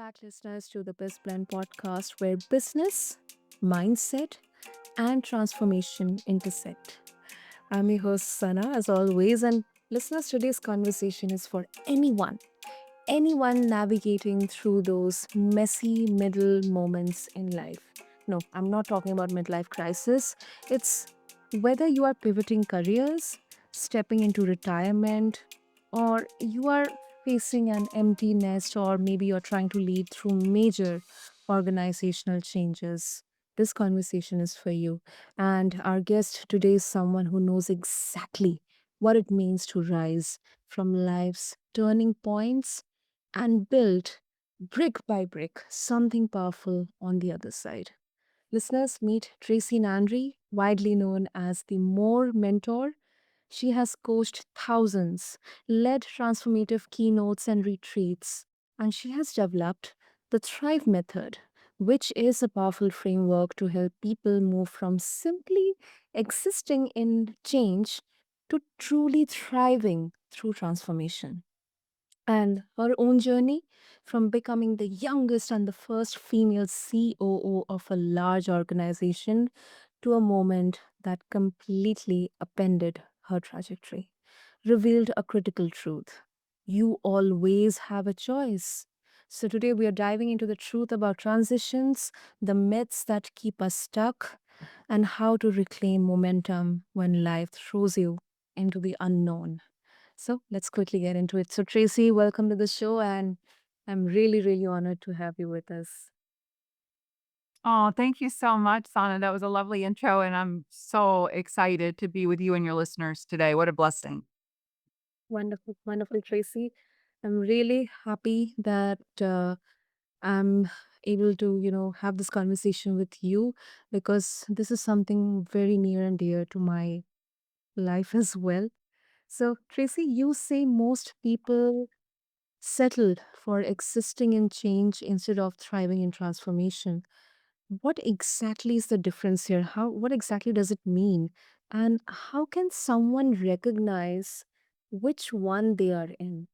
back, listeners, to the BizBlend podcast where business, mindset, and transformation intersect. I'm your host, Sana, as always, and listeners, today's conversation is for anyone navigating through those messy middle moments in life. No, I'm not talking about midlife crisis. It's whether you are pivoting careers, stepping into retirement, or you are facing an empty nest, or maybe you're trying to lead through major organizational changes. This conversation is for you. And our guest today is someone who knows exactly what it means to rise from life's turning points and build brick by brick something powerful on the other side. Listeners, meet Tracy Nannery, widely known as the More Mentor. She has coached thousands, led transformative keynotes and retreats, and she has developed the Thrive Method, which is a powerful framework to help people move from simply existing in change to truly thriving through transformation. And her own journey from becoming the youngest and the first female COO of a large organization to a moment that completely upended her trajectory, revealed a critical truth. You always have a choice. So, today we are diving into the truth about transitions, the myths that keep us stuck, and how to reclaim momentum when life throws you into the unknown. So let's quickly get into it. So, Tracy, welcome to the show, and I'm really, really honored to have you with us. Oh, thank you so much, Sana. That was a lovely intro, and I'm so excited to be with you and your listeners today. What a blessing. Wonderful, wonderful, Tracy. I'm really happy that I'm able to, have this conversation with you because this is something very near and dear to my life as well. So, Tracy, you say most people settled for existing in change instead of thriving in transformation. What exactly is the difference here? What exactly does it mean? And how can someone recognize which one they are in?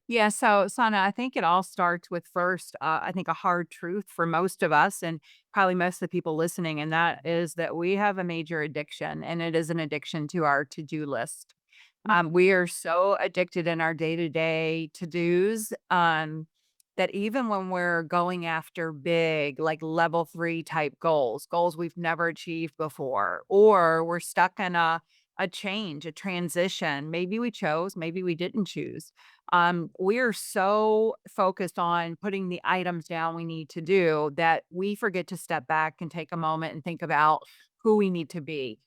Yeah, so Sana, I think it all starts with first, I think a hard truth for most of us and probably most of the people listening, and that is that we have a major addiction, and it is an addiction to our to-do list. We are so addicted in our day-to-day to-dos, that even when we're going after big, like level 3 type goals, goals we've never achieved before, or we're stuck in a change, a transition. Maybe we chose, maybe we didn't choose. We're so focused on putting the items down we need to do that we forget to step back and take a moment and think about who we need to be.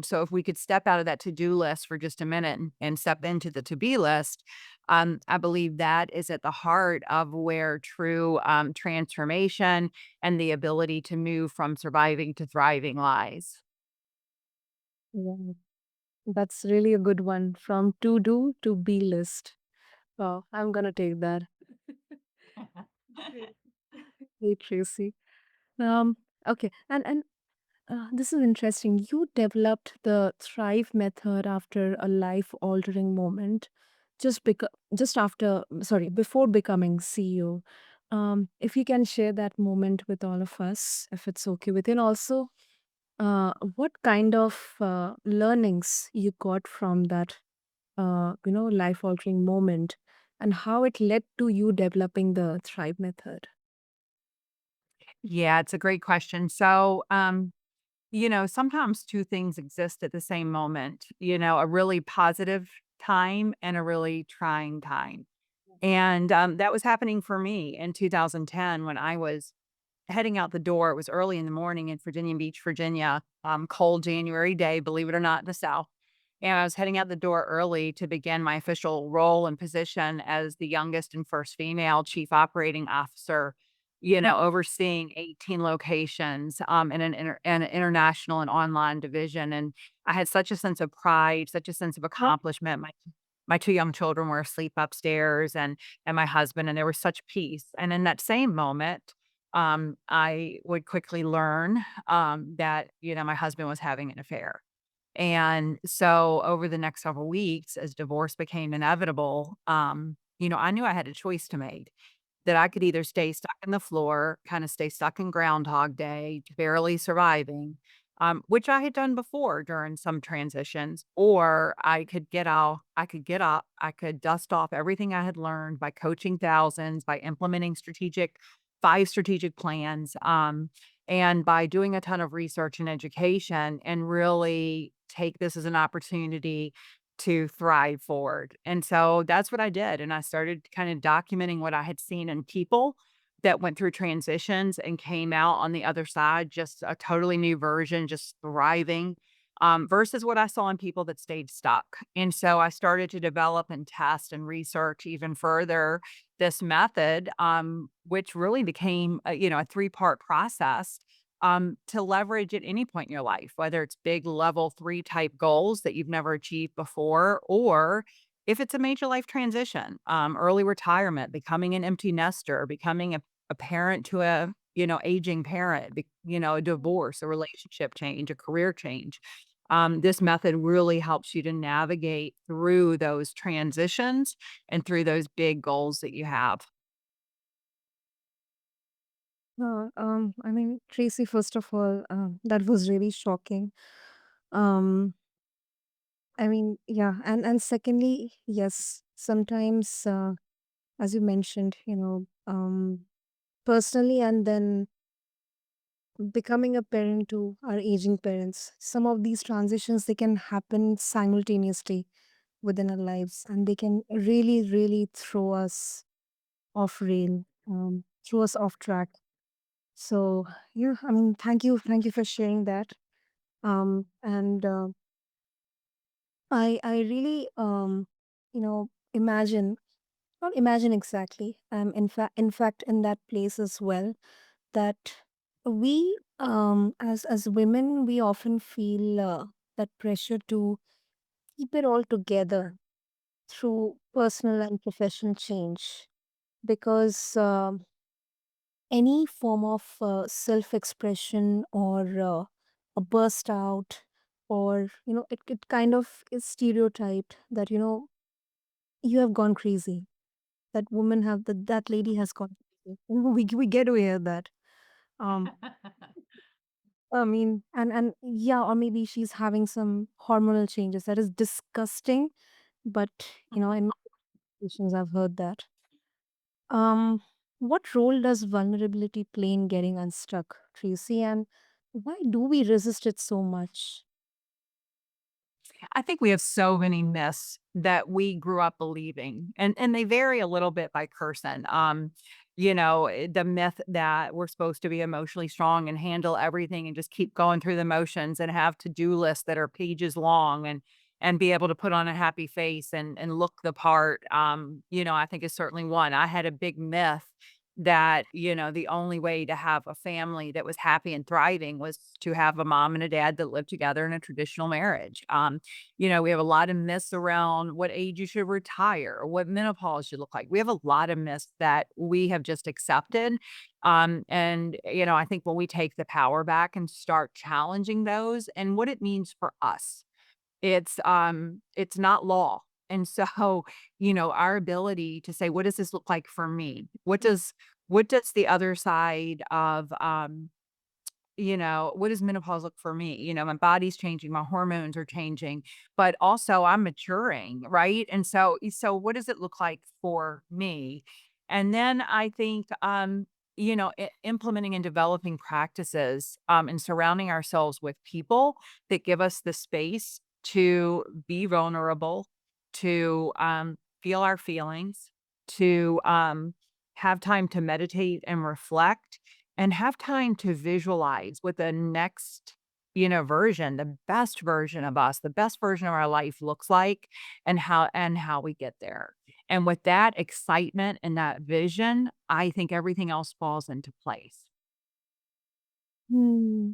So if we could step out of that to-do list for just a minute and step into the to-be list, I believe that is at the heart of where true transformation and the ability to move from surviving to thriving lies. Yeah, that's really a good one. From to do to be list. Wow, I'm gonna take that. Great. Hey, Tracy. Um, okay, and this is interesting. You developed the Thrive method after a life-altering moment, just after, sorry, before becoming CEO. If you can share that moment with all of us, if it's okay with you, and also, what kind of learnings you got from that, life-altering moment, and how it led to you developing the Thrive method. Yeah, it's a great question. So, sometimes two things exist at the same moment, a really positive time and a really trying time. And that was happening for me in 2010 when I was heading out the door. It was early in the morning in Virginia Beach, Virginia, cold January day, believe it or not, in the South. And I was heading out the door early to begin my official role and position as the youngest and first female chief operating officer, overseeing 18 locations in an international and online division. And I had such a sense of pride, such a sense of accomplishment. My two young children were asleep upstairs and my husband, and there was such peace. And in that same moment, I would quickly learn that, my husband was having an affair. And so over the next several weeks, as divorce became inevitable, I knew I had a choice to make. That I could either stay stuck in the floor, kinda stay stuck in Groundhog Day, barely surviving, which I had done before during some transitions, or I could get up, I could dust off everything I had learned by coaching thousands, by implementing 5 strategic plans, and by doing a ton of research and education and really take this as an opportunity to thrive forward. And so that's what I did. And I started kind of documenting what I had seen in people that went through transitions and came out on the other side, just a totally new version, just thriving, versus what I saw in people that stayed stuck. And so I started to develop and test and research even further this method, which really became a 3-part process to leverage at any point in your life, whether it's big level 3 type goals that you've never achieved before, or if it's a major life transition, early retirement, becoming an empty nester, becoming a parent to a, aging parent, a divorce, a relationship change, a career change. This method really helps you to navigate through those transitions and through those big goals that you have. I mean, Tracy, first of all, that was really shocking. Um, I mean, yeah, and secondly, yes, sometimes, as you mentioned, personally, and then becoming a parent to our aging parents, some of these transitions they can happen simultaneously within our lives, and they can really, really throw us off rail, throw us off track. So yeah, I mean, thank you for sharing that. And I really imagine, not imagine exactly. In fact in that place as well, that we as women we often feel that pressure to keep it all together through personal and professional change, because any form of self-expression or a burst out, or it kind of is stereotyped that you have gone crazy, that lady has gone crazy. We get to hear that. um I mean, and yeah, or maybe she's having some hormonal changes. That is disgusting, but in my situations I've heard that. What role does vulnerability play in getting unstuck, Tracy? And why do we resist it so much? I think we have so many myths that we grew up believing, and they vary a little bit by person. The myth that we're supposed to be emotionally strong and handle everything and just keep going through the motions and have to-do lists that are pages long and be able to put on a happy face and look the part. I think is certainly one. I had a big myth that, the only way to have a family that was happy and thriving was to have a mom and a dad that lived together in a traditional marriage. We have a lot of myths around what age you should retire or what menopause should look like. We have a lot of myths that we have just accepted. And I think when we take the power back and start challenging those and what it means for us, it's not law. And so, our ability to say, what does this look like for me? What does the other side of what does menopause look for me? My body's changing, my hormones are changing, but also I'm maturing, right? And so what does it look like for me? And then I think implementing and developing practices and surrounding ourselves with people that give us the space to be vulnerable, to feel our feelings, to have time to meditate and reflect and have time to visualize what the next, version, the best version of us, the best version of our life looks like and how we get there. And with that excitement and that vision, I think everything else falls into place. Hmm.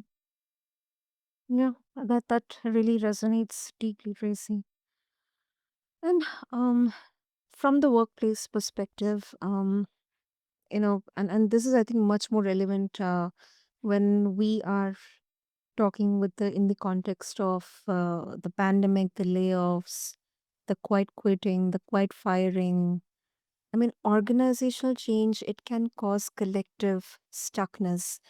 Yeah, that really resonates deeply, Tracy. And from the workplace perspective, and this is, I think, much more relevant when we are talking in the context of the pandemic, the layoffs, the quiet quitting, the quiet firing. I mean, organizational change, it can cause collective stuckness.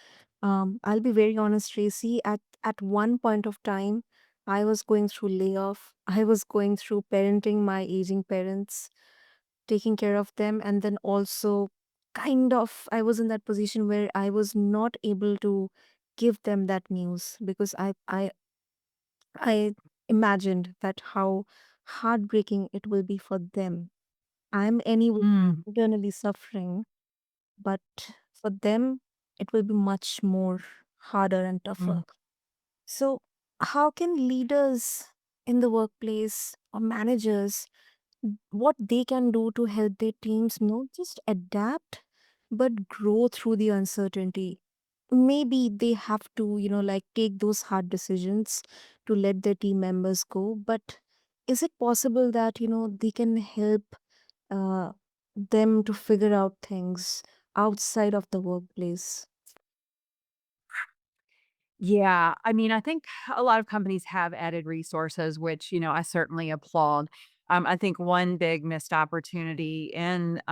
I'll be very honest, Tracy. At one point of time, I was going through layoff. I was going through parenting my aging parents, taking care of them, and then also kind of I was in that position where I was not able to give them that news because I imagined that how heartbreaking it will be for them. I'm anyway Mm, internally suffering, but for them, it will be much more harder and tougher. mm, So, how can leaders in the workplace or managers what they can do to help their teams not just adapt but grow through the uncertainty? Maybe they have to, like take those hard decisions to let their team members go, but is it possible that, they can help uh, them to figure out things outside of the workplace? yeah, I mean, I think a lot of companies have added resources, which, I certainly applaud. I think one big missed opportunity in,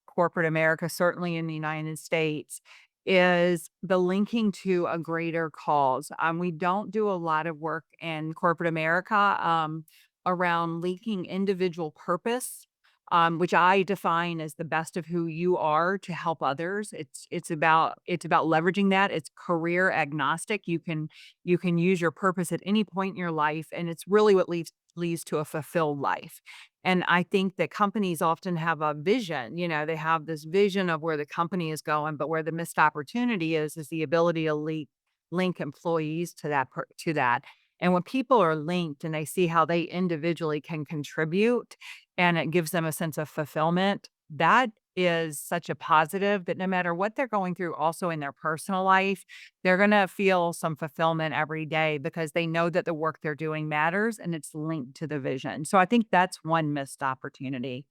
corporate America, certainly in the United States, is the linking to a greater cause. We don't do a lot of work in corporate America around linking individual purpose, which I define as the best of who you are to help others. It's about leveraging that. It's career agnostic. You can use your purpose at any point in your life, and it's really what leads to a fulfilled life. And I think that companies often have a vision, they have this vision of where the company is going, but where the missed opportunity is the ability to link employees to that. And when people are linked and they see how they individually can contribute and it gives them a sense of fulfillment, that is such a positive that no matter what they're going through also in their personal life, they're gonna feel some fulfillment every day because they know that the work they're doing matters and it's linked to the vision. So I think that's one missed opportunity.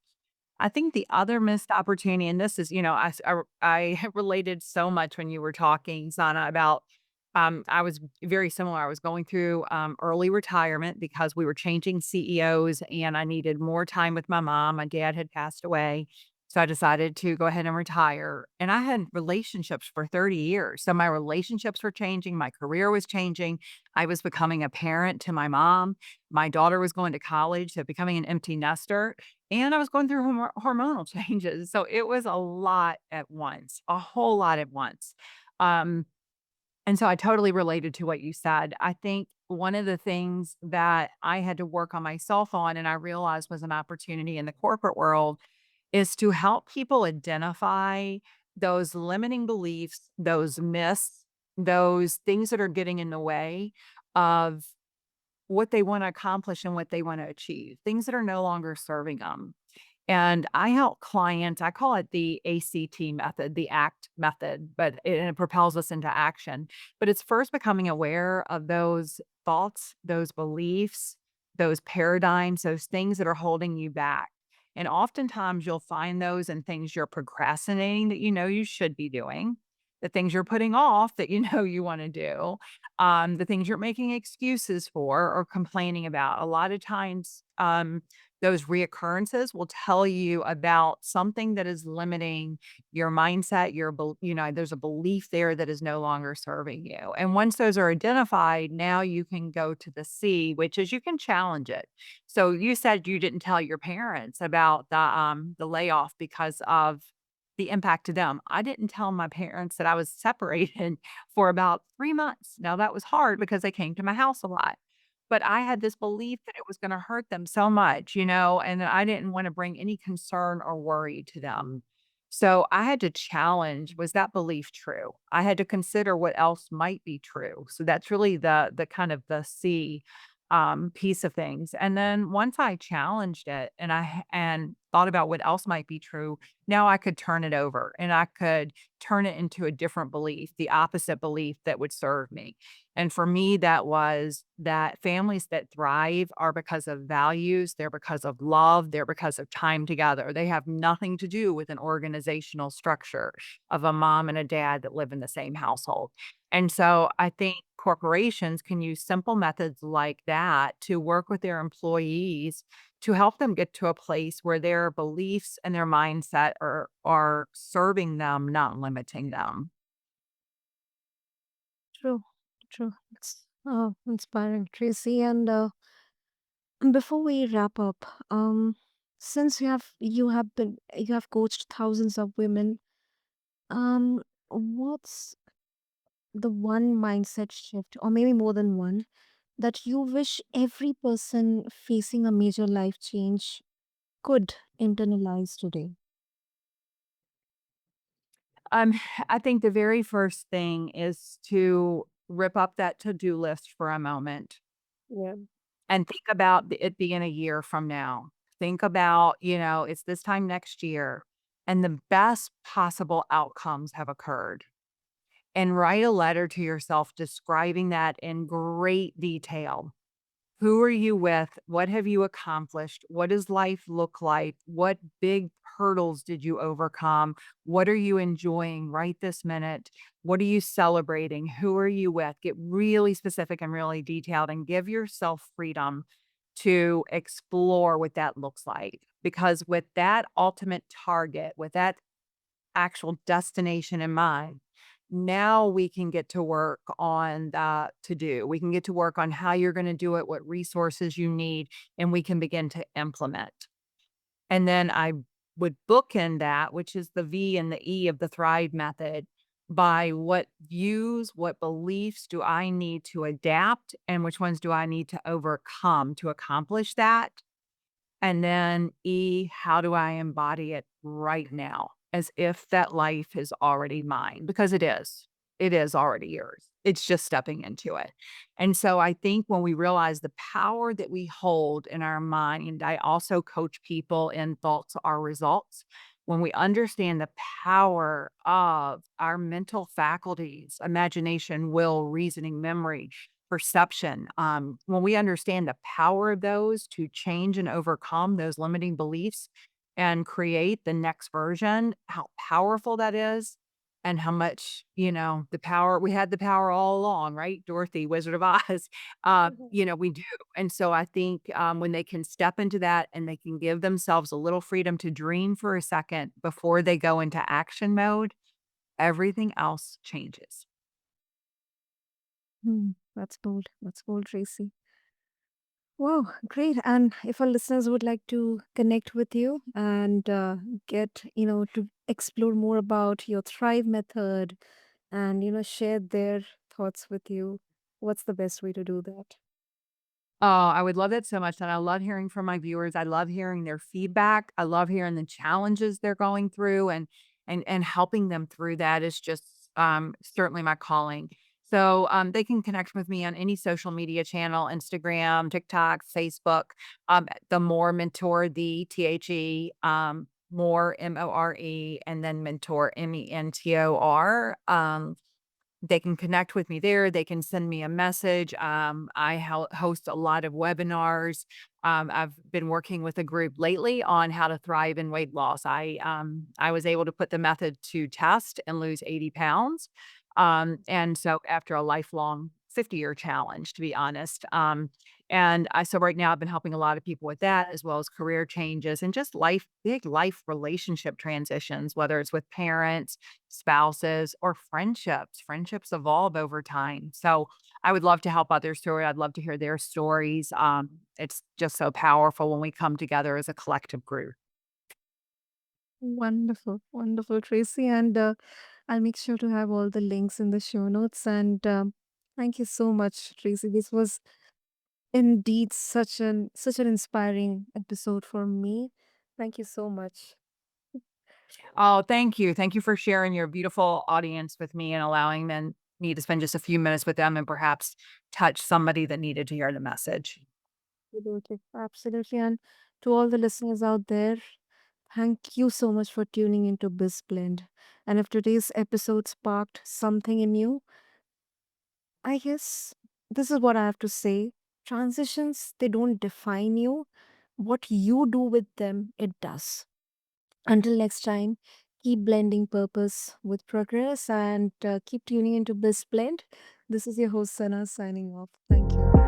I think the other missed opportunity, and this is, I related so much when you were talking, Sana, about I was very similar. I was going through early retirement because we were changing CEOs and I needed more time with my mom. My dad had passed away. So I decided to go ahead and retire. And I had relationships for 30 years. So my relationships were changing. My career was changing. I was becoming a parent to my mom. My daughter was going to college, so becoming an empty nester. And I was going through hormonal changes, so it was a lot at once, a whole lot at once. Um, and so I totally related to what you said. I think one of the things that I had to work on myself on, and I realized was an opportunity in the corporate world, is to help people identify those limiting beliefs, those myths, those things that are getting in the way of what they wanna accomplish and what they wanna achieve, things that are no longer serving them. And I help clients, I call it the ACT method, the ACT method, but it propels us into action. But it's first becoming aware of those thoughts, those beliefs, those paradigms, those things that are holding you back. And oftentimes you'll find those in things you're procrastinating that you know you should be doing, the things you're putting off that you know you want to do, the things you're making excuses for or complaining about. A lot of times, those reoccurrences will tell you about something that is limiting your mindset, there's a belief there that is no longer serving you. And once those are identified, now you can go to the C, which is you can challenge it. So you said you didn't tell your parents about the layoff because of the impact to them. I didn't tell my parents that I was separated for about 3 months. Now that was hard because they came to my house a lot. But I had this belief that it was gonna hurt them so much, and I didn't wanna bring any concern or worry to them. So I had to challenge, was that belief true? I had to consider what else might be true. So that's really the kind of the C, piece of things. And then once I challenged it and thought about what else might be true, now I could turn it over and I could turn it into a different belief, the opposite belief that would serve me. And for me, that was that families that thrive are because of values, they're because of love, they're because of time together. They have nothing to do with an organizational structure of a mom and a dad that live in the same household. And so I think corporations can use simple methods like that to work with their employees to help them get to a place where their beliefs and their mindset are serving them, not limiting them. True, true. It's inspiring, Tracy. And before we wrap up, since you have coached thousands of women, what's the one mindset shift, or maybe more than one, that you wish every person facing a major life change could internalize today? Um, I think the very first thing is to rip up that to-do list for a moment Yeah. and think about it being a year from now. Think about, it's this time next year and the best possible outcomes have occurred. And write a letter to yourself describing that in great detail. Who are you with? What have you accomplished? What does life look like? What big hurdles did you overcome? What are you enjoying right this minute? What are you celebrating? Who are you with? Get really specific and really detailed and give yourself freedom to explore what that looks like. Because with that ultimate target, with that actual destination in mind, now we can get to work on the to do. We can get to work on how you're going to do it, what resources you need, and we can begin to implement. And then I would bookend that, which is the V and the E of the Thrive method, by what beliefs do I need to adapt and which ones do I need to overcome to accomplish that? And then E, how do I embody it right now as if that life is already mine? Because it is. It is already yours. It's just stepping into it. And so I think when we realize the power that we hold in our mind, I also coach people in thoughts are results. When we understand the power of our mental faculties, imagination, will, reasoning, memory, perception. When we understand the power of those to change and overcome those limiting beliefs and create the next version, how powerful that is, and how much, the power we had the power all along, right? Dorothy, Wizard of Oz. Mhm. We do. And so I think when they can step into that and they can give themselves a little freedom to dream for a second before they go into action mode, everything else changes. That's bold. That's bold, Tracy. Wow, great. And if our listeners would like to connect with you and get, to explore more about your Thrive method and, share their thoughts with you, what's the best way to do that? Oh, I would love that so much, and I love hearing from my viewers. I love hearing their feedback. I love hearing the challenges they're going through and helping them through that is just certainly my calling. So they can connect with me on any social media channel, Instagram, TikTok, Facebook. The More Mentor, the THE, More MORE, and then Mentor MENTOR. They can connect with me there. They can send me a message. I host a lot of webinars. I've been working with a group lately on how to thrive in weight loss. I was able to put the method to test and lose 80 pounds. And so after a lifelong 50-year challenge, to be honest. So right now I've been helping a lot of people with that, as well as career changes and just big life relationship transitions, whether it's with parents, spouses, or friendships. Friendships evolve over time. So I would love to help others through it. I'd love to hear their stories. It's just so powerful when we come together as a collective group. Wonderful, wonderful, Tracy. And I'll make sure to have all the links in the show notes. And thank you so much, Tracy. This was indeed such an inspiring episode for me. Thank you so much. Oh, thank you. Thank you for sharing your beautiful audience with me and allowing me to spend just a few minutes with them and perhaps touch somebody that needed to hear the message. Absolutely, absolutely. And to all the listeners out there, thank you so much for tuning into BizBlend. And if today's episode sparked something in you, I guess this is what I have to say. Transitions, they don't define you. What you do with them, it does. Until next time, Keep blending purpose with progress and keep tuning into BizBlend. This is your host, Sana, signing off. Thank you.